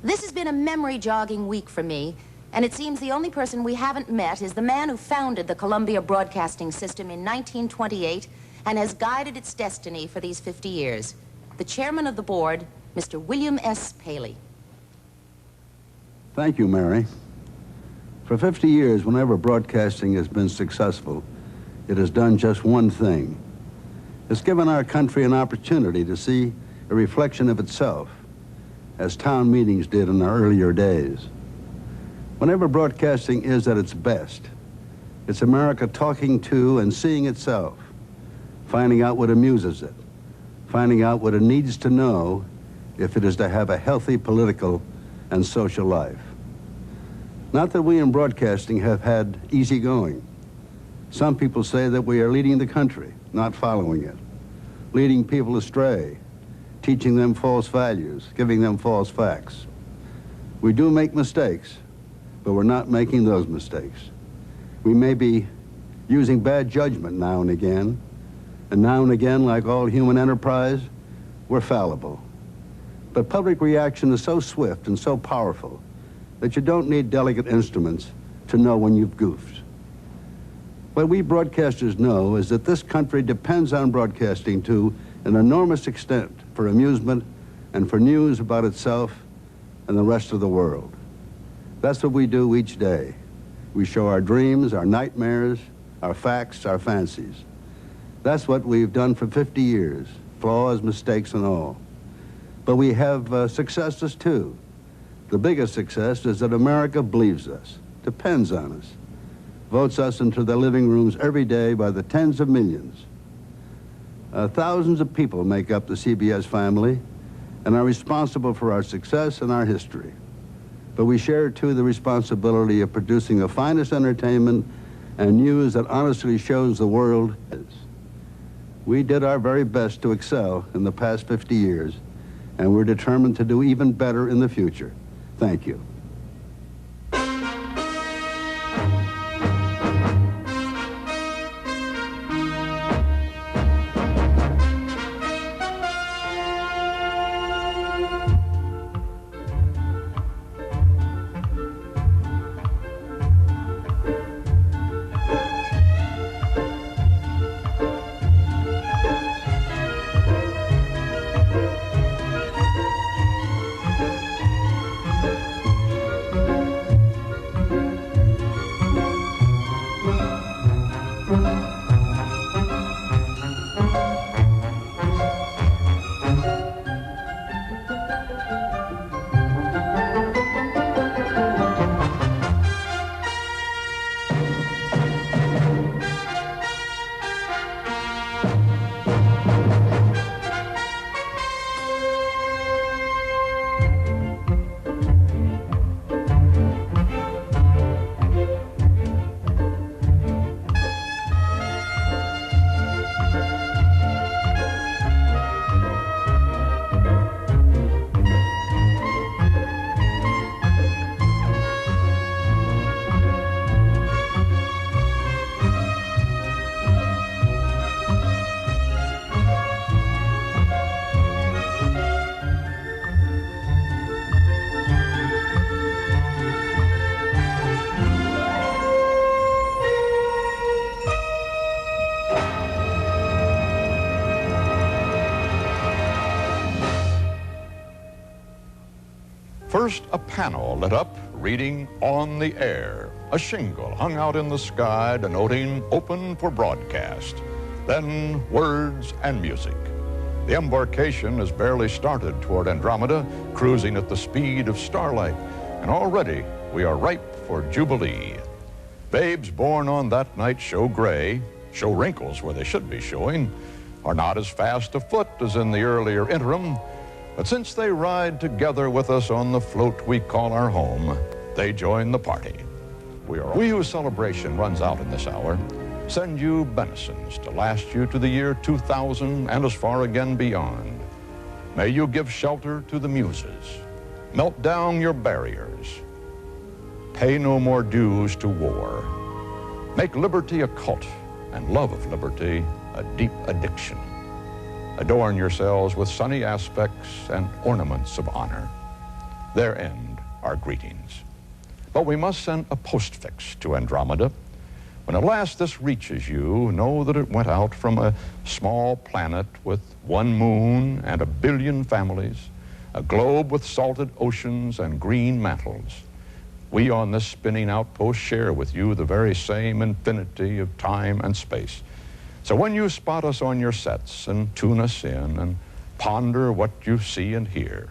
This has been a memory-jogging week for me, and it seems the only person we haven't met is the man who founded the Columbia Broadcasting System in 1928 and has guided its destiny for these 50 years. The chairman of the board, Mr. William S. Paley. Thank you, Mary. For 50 years, whenever broadcasting has been successful, it has done just one thing. It's given our country an opportunity to see a reflection of itself, as town meetings did in our earlier days. Whenever broadcasting is at its best, it's America talking to and seeing itself, finding out what amuses it, finding out what it needs to know if it is to have a healthy political and social life. Not that we in broadcasting have had easy going. Some people say that we are leading the country, not following it, leading people astray, teaching them false values, giving them false facts. We do make mistakes, but we're not making those mistakes. We may be using bad judgment now and again, like all human enterprise, we're fallible. But public reaction is so swift and so powerful that you don't need delicate instruments to know when you've goofed. What we broadcasters know is that this country depends on broadcasting to an enormous extent for amusement and for news about itself and the rest of the world. That's what we do each day. We show our dreams, our nightmares, our facts, our fancies. That's what we've done for 50 years, flaws, mistakes, and all. But we have successes too. The biggest success is that America believes us, depends on us, votes us into their living rooms every day by the tens of millions. Thousands of people make up the CBS family and are responsible for our success and our history. But we share, too, the responsibility of producing the finest entertainment and news that honestly shows the world. We did our very best to excel in the past 50 years, and we're determined to do even better in the future. Thank you. First, a panel lit up reading "On the Air," a shingle hung out in the sky denoting "Open for Broadcast." Then words and music. The embarkation has barely started toward Andromeda, cruising at the speed of starlight, and already we are ripe for Jubilee. Babes born on that night show gray, show wrinkles where they should be showing, are not as fast afoot as in the earlier interim, but since they ride together with us on the float we call our home, they join the party. We whose celebration runs out in this hour send you benisons to last you to the year 2000 and as far again beyond. May you give shelter to the muses, melt down your barriers, pay no more dues to war, make liberty a cult and love of liberty a deep addiction. Adorn yourselves with sunny aspects and ornaments of honor. Their end our greetings. But we must send a postfix to Andromeda. When at last this reaches you, know that it went out from a small planet with one moon and 1 billion families, a globe with salted oceans and green mantles. We on this spinning outpost share with you the very same infinity of time and space. So when you spot us on your sets and tune us in and ponder what you see and hear,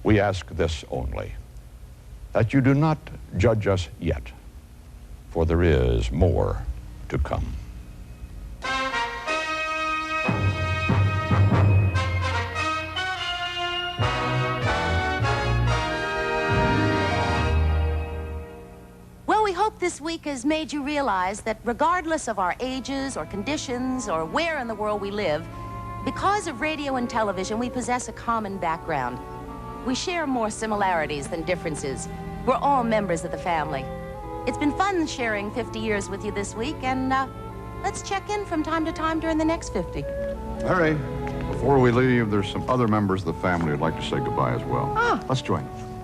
we ask this only, that you do not judge us yet, for there is more to come. Well, we hope this week has made you realize that regardless of our ages or conditions or where in the world we live, because of radio and television, we possess a common background. We share more similarities than differences. We're all members of the family. It's been fun sharing 50 years with you this week, and let's check in from time to time during the next 50. Harry, before we leave, there's some other members of the family who'd like to say goodbye as well. Ah. Let's join them.